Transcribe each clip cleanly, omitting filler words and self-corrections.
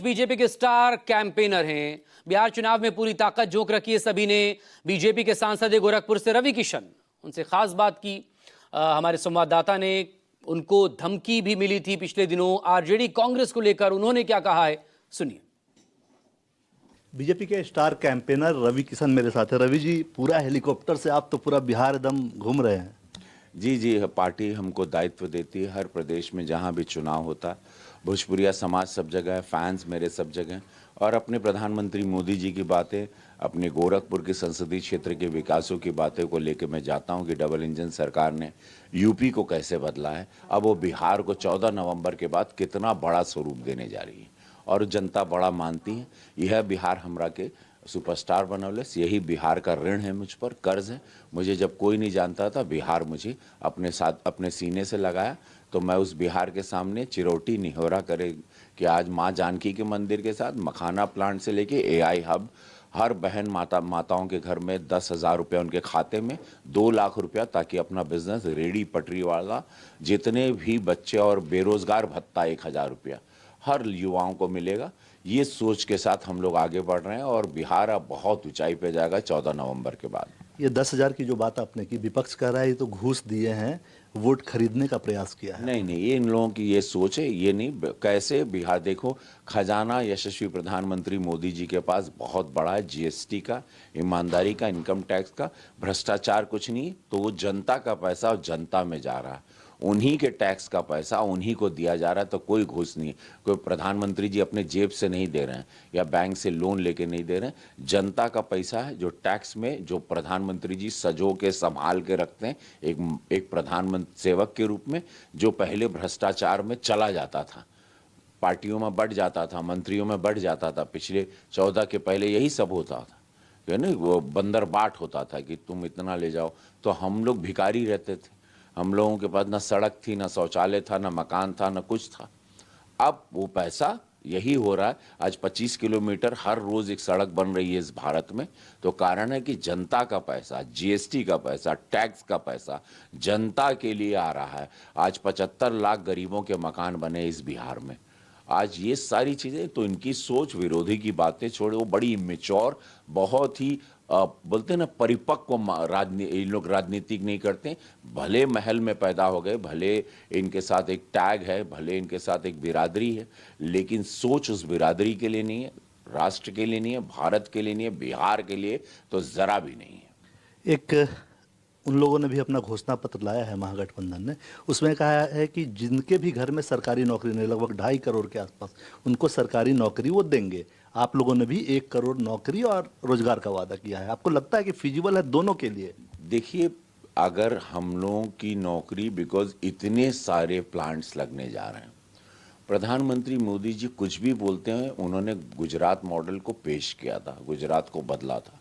BJP के star campaigner हैं। बिहार चुनाव में पूरी ताकत झोंक रखी है सभी ने। बीजेपी के सांसद है गोरखपुर से रवि किशन, उनसे खास बात की। हमारे संवाददाता ने, उनको धमकी भी मिली थी पिछले दिनों आरजेडी कांग्रेस को लेकर। उन्होंने क्या कहा है, सुनिए। बीजेपी के स्टार कैंपेनर रवि किशन मेरे साथ है। रवि जी, पूरा हेलीकॉप्टर से आप तो पूरा बिहार एकदम घूम रहे हैं। जी, पार्टी हमको दायित्व देती है। हर प्रदेश में जहाँ भी चुनाव होता, भोजपुरिया समाज सब जगह है, फैंस मेरे सब जगह हैं। और अपने प्रधानमंत्री मोदी जी की बातें, अपने गोरखपुर के संसदीय क्षेत्र के विकासों की बातें को लेकर मैं जाता हूँ कि डबल इंजन सरकार ने यूपी को कैसे बदला है। अब वो बिहार को 14 नवंबर के बाद कितना बड़ा स्वरूप देने जा रही है और जनता बड़ा मानती है। यह बिहार हमरा के सुपरस्टार बनौलस, यही बिहार का ऋण है, मुझ पर कर्ज है। मुझे जब कोई नहीं जानता था, बिहार मुझे अपने साथ अपने सीने से लगाया, तो मैं उस बिहार के सामने चिरौटी निहोरा करे कि आज माँ जानकी के मंदिर के साथ मखाना प्लांट से लेके एआई हब, हर बहन माताओं के घर में 10,000 रुपया उनके खाते में, 2 लाख रुपया, ताकि अपना बिजनेस रेडी पटरी वाला, जितने भी बच्चे और बेरोजगार भत्ता 1,000 रुपया हर युवाओं को मिलेगा। ये सोच के साथ हम लोग आगे बढ़ रहे हैं और बिहार अब बहुत ऊंचाई पे जाएगा 14 नवंबर के बाद। ये 10,000 की जो बात आपने की, विपक्ष कह रहा है ये तो घूस दिए हैं, वोट खरीदने का प्रयास किया है। नहीं, ये इन लोगों की ये सोच है। ये नहीं, कैसे बिहार देखो, खजाना यशस्वी प्रधानमंत्री मोदी जी के पास बहुत बड़ा है, जीएसटी का, ईमानदारी का, इनकम टैक्स का, भ्रष्टाचार कुछ नहीं। तो वो जनता का पैसा जनता में जा रहा है, उन्हीं के टैक्स का पैसा उन्हीं को दिया जा रहा है। तो कोई घूस नहीं, कोई प्रधानमंत्री जी अपने जेब से नहीं दे रहे हैं या बैंक से लोन लेके नहीं दे रहे हैं। जनता का पैसा है जो टैक्स में, जो प्रधानमंत्री जी सजो के संभाल के रखते हैं एक प्रधानमंत्री सेवक के रूप में, जो पहले भ्रष्टाचार में चला जाता था, पार्टियों में बढ़ जाता था, मंत्रियों में बढ़ जाता था। पिछले 14 के पहले यही सब होता था, ना, वो बंदर बाट होता था कि तुम इतना ले जाओ। तो हम लोग भिखारी रहते थे, हम लोगों के पास ना सड़क थी, ना शौचालय था, ना मकान था, ना कुछ था। अब वो पैसा यही हो रहा है। आज 25 किलोमीटर हर रोज एक सड़क बन रही है इस भारत में। तो कारण है कि जनता का पैसा, जीएसटी का पैसा, टैक्स का पैसा जनता के लिए आ रहा है। आज 75 लाख गरीबों के मकान बने इस बिहार में। आज ये सारी चीजें, तो इनकी सोच विरोधी की बातें छोड़े, वो बड़ी इमेच्योर, बहुत ही बोलते हैं ना, परिपक्व इन लोग राजनीतिक नहीं करते। भले महल में पैदा हो गए, भले इनके साथ एक टैग है, भले इनके साथ एक बिरादरी है, लेकिन सोच उस बिरादरी के लिए नहीं है, राष्ट्र के लिए नहीं है, भारत के लिए नहीं है, बिहार के लिए तो जरा भी नहीं है। एक उन लोगों ने भी अपना घोषणा पत्र लाया है, महागठबंधन ने। उसमें कहा है कि जिनके भी घर में सरकारी नौकरी नहीं, लगभग 2.5 करोड़ के आसपास, उनको सरकारी नौकरी वो देंगे। आप लोगों ने भी 1 करोड़ नौकरी और रोजगार का वादा किया है। आपको लगता है कि फिजिबल है दोनों के लिए? देखिए, अगर हम लोगों की नौकरी, बिकॉज इतने सारे प्लांट्स लगने जा रहे हैं, प्रधानमंत्री मोदी जी कुछ भी बोलते हैं। उन्होंने गुजरात मॉडल को पेश किया था, गुजरात को बदला था।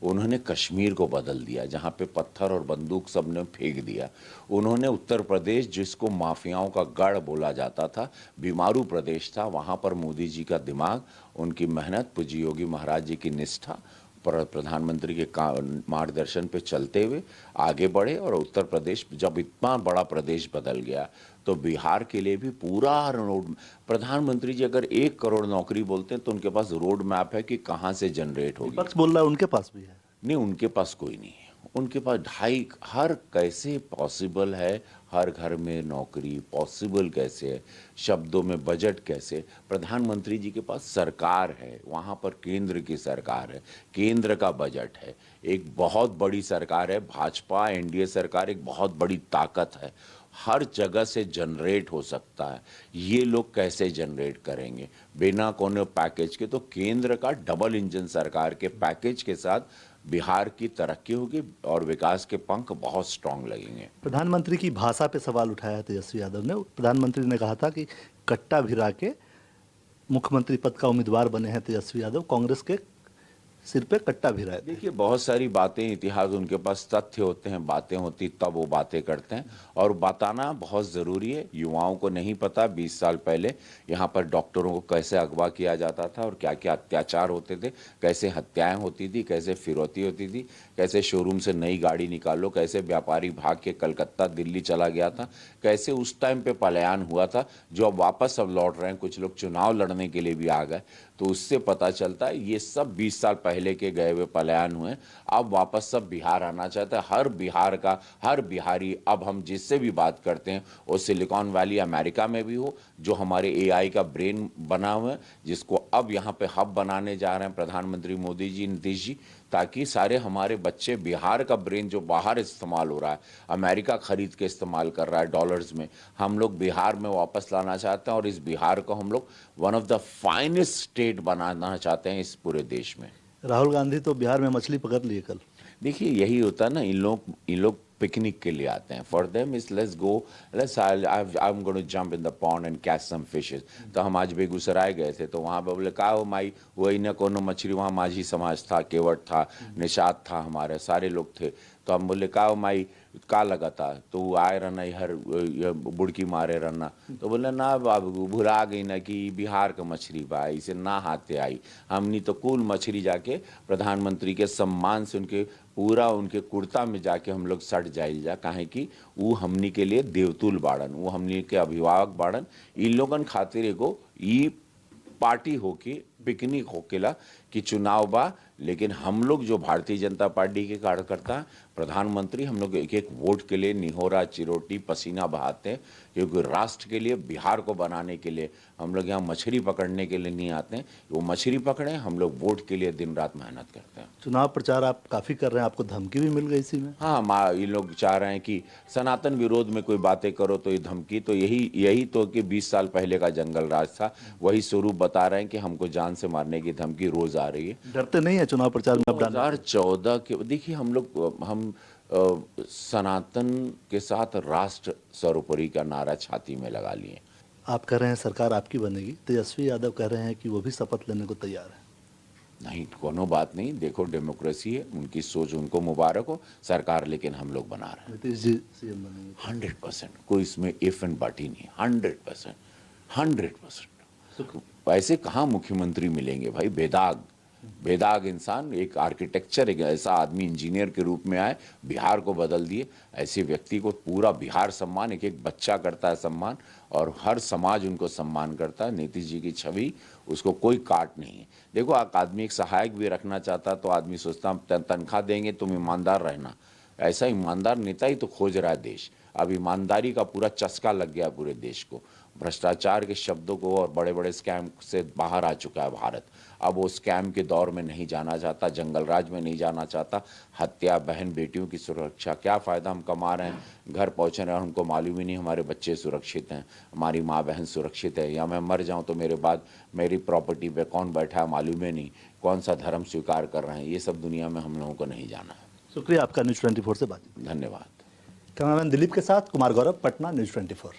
उन्होंने कश्मीर को बदल दिया, जहाँ पे पत्थर और बंदूक सब ने फेंक दिया। उन्होंने उत्तर प्रदेश, जिसको माफियाओं का गढ़ बोला जाता था, बीमारू प्रदेश था, वहाँ पर मोदी जी का दिमाग, उनकी मेहनत, पूज्य योगी महाराज जी की निष्ठा, प्रधानमंत्री के मार्गदर्शन पे चलते हुए आगे बढ़े। और उत्तर प्रदेश जब इतना बड़ा प्रदेश बदल गया, तो बिहार के लिए भी पूरा रोड, प्रधानमंत्री जी अगर 1 करोड़ नौकरी बोलते हैं तो उनके पास रोड मैप है कि कहाँ से जनरेट होगी। विपक्ष बोल रहा है उनके पास भी है। नहीं, उनके पास कोई नहीं है। उनके पास 2.5, हर कैसे पॉसिबल है, हर घर में नौकरी पॉसिबल कैसे है, शब्दों में बजट कैसे। प्रधानमंत्री जी के पास सरकार है, वहाँ पर केंद्र की सरकार है, केंद्र का बजट है, एक बहुत बड़ी सरकार है। भाजपा एनडीए सरकार एक बहुत बड़ी ताकत है, हर जगह से जनरेट हो सकता है। ये लोग कैसे जनरेट करेंगे बिना कोनो पैकेज के? तो केंद्र का डबल इंजन सरकार के पैकेज के साथ बिहार की तरक्की होगी और विकास के पंख बहुत स्ट्रांग लगेंगे। प्रधानमंत्री की भाषा पे सवाल उठाया है तेजस्वी यादव ने। प्रधानमंत्री ने कहा था कि कट्टा भिरा के मुख्यमंत्री पद का उम्मीदवार बने हैं तेजस्वी यादव, कांग्रेस के सिर पे कट्टा भी रहता है। देखिए बहुत सारी बातें इतिहास उनके पास तथ्य होते हैं, बातें होती तब वो बातें करते हैं और बताना बहुत ज़रूरी है। युवाओं को नहीं पता 20 साल पहले यहाँ पर डॉक्टरों को कैसे अगवा किया जाता था और क्या क्या अत्याचार होते थे, कैसे हत्याएं होती थी, कैसे फिरौती होती थी, कैसे शोरूम से नई गाड़ी निकालो, कैसे व्यापारी भाग के कलकत्ता दिल्ली चला गया था, कैसे उस टाइम पे पलायन हुआ था, जो अब वापस अब लौट रहे हैं, कुछ लोग चुनाव लड़ने के लिए भी आ गए। तो उससे पता चलता है ये सब 20 साल पहले के गए हुए पलायन हुए, अब वापस सब बिहार आना चाहता है। हर बिहार का हर बिहारी, अब हम जिससे भी बात करते हैं वो सिलिकॉन वैली अमेरिका में भी हो, जो हमारे एआई का ब्रेन बना हुआ है, जिसको अब यहाँ पे हब बनाने जा रहे हैं प्रधानमंत्री मोदी जी, नीतीश जी, ताकि सारे हमारे बच्चे बिहार का ब्रेन जो बाहर इस्तेमाल हो रहा है, अमेरिका खरीद के इस्तेमाल कर रहा है डॉलर्स में, हम लोग बिहार में वापस लाना चाहते हैं और इस बिहार को हम लोग one of the finest state बनाना चाहते हैं इस पूरे देश में। राहुल गांधी तो बिहार में मछली पकड़ लिए कल। देखिए यही होता है ना, इन लोग पिकनिक के लिए आते हैं। For them is let's go, let's I am going to jump in the pond and catch some fishes. तो हम आज बेगूसराय गए थे, तो वहाँ पे बोले का हो माई, वही न कोनो मछली, वहाँ माझी समाज था, केवट था, निषाद था, हमारे सारे लोग थे। तो हम बोले का हो माई का लगा था, तो वो आए रहना हर बुड़की मारे रहना। तो बोले ना बाबू भुला गई ना कि बिहार का मछली बा, इसे ना हाथे आई। हमनी तो कुल मछली जाके प्रधानमंत्री के सम्मान से उनके पूरा उनके कुर्ता में जाके हम लोग सट जाइल जा, काहे कि वो हमनी के लिए देवतुल बाड़न, वो हमनी के अभिभावक बाड़न। इन लोगन खातिर एगो ई पार्टी होके पिकनिक होकेला कि चुनाव बा, लेकिन हम लोग जो भारतीय जनता पार्टी के कार्यकर्ता, प्रधानमंत्री, हम लोग एक एक वोट के लिए निहोरा चिरोटी पसीना बहाते हैं, क्योंकि राष्ट्र के लिए, बिहार को बनाने के लिए हम लोग यहाँ मछली पकड़ने के लिए नहीं आते हैं। वो मछली पकड़े, हम लोग वोट के लिए दिन रात मेहनत करते हैं। चुनाव प्रचार आप काफी कर रहे हैं, आपको धमकी भी मिल गई इसी में? हाँ, ये लोग चाह रहे हैं कि सनातन विरोध में कोई बातें करो तो ये धमकी, तो यही तो कि 20 साल पहले का जंगल राज था, वही स्वरूप बता रहे हैं कि हमको जान से मारने की धमकी रोज आ रही है। डरते नहीं है चुनाव प्रचार में? 2014 के देखिए हम सनातन के साथ राष्ट्र सर्वोपरि का नारा छाती में लगा लिए। आप कह रहे हैं सरकार आपकी बनेगी, तेजस्वी यादव कह रहे हैं कि वो भी शपथ लेने को तैयार है। नहीं, कोनो बात नहीं, देखो डेमोक्रेसी है, उनकी सोच, उनको मुबारक हो। सरकार लेकिन हम लोग बना रहे हैं। नीतीश जी सीएम बनेंगे 100%, कोई इसमें इफ एंड बट ही नहीं। 100%। ऐसे कहाँ मुख्यमंत्री मिलेंगे भाई? बेदाग इंसान, एक आर्किटेक्चर, एक ऐसा आदमी इंजीनियर के रूप में आए, बिहार को बदल दिए। ऐसे व्यक्ति को पूरा बिहार सम्मान, एक एक बच्चा करता है सम्मान, और हर समाज उनको सम्मान करता है। नीतीश जी की छवि, उसको कोई काट नहीं है। देखो, आदमी एक सहायक भी रखना चाहता तो आदमी सोचता तनख्वाह देंगे, तुम ईमानदार रहना। ऐसा ईमानदार नेता ही तो खोज रहा है देश। अब ईमानदारी का पूरा चस्का लग गया पूरे देश को। भ्रष्टाचार के शब्दों को और बड़े बड़े स्कैम से बाहर आ चुका है भारत। अब वो स्कैम के दौर में नहीं जाना चाहता, जंगल राज में नहीं जाना चाहता। हत्या, बहन बेटियों की सुरक्षा, क्या फ़ायदा? हम कमा रहे हैं, घर पहुँच रहे हैं, हमको मालूम ही नहीं हमारे बच्चे सुरक्षित हैं, हमारी माँ बहन सुरक्षित है, या मैं मर जाऊँ तो मेरे बाद मेरी प्रॉपर्टी पे कौन बैठा है मालूम ही नहीं, कौन सा धर्म स्वीकार कर रहे हैं, ये सब दुनिया में हम लोगों को नहीं जाना है। शुक्रिया आपका न्यूज़ 24 से बात। धन्यवाद। कैमरामैन दिलीप के साथ कुमार गौरव, पटना, न्यूज़ 24।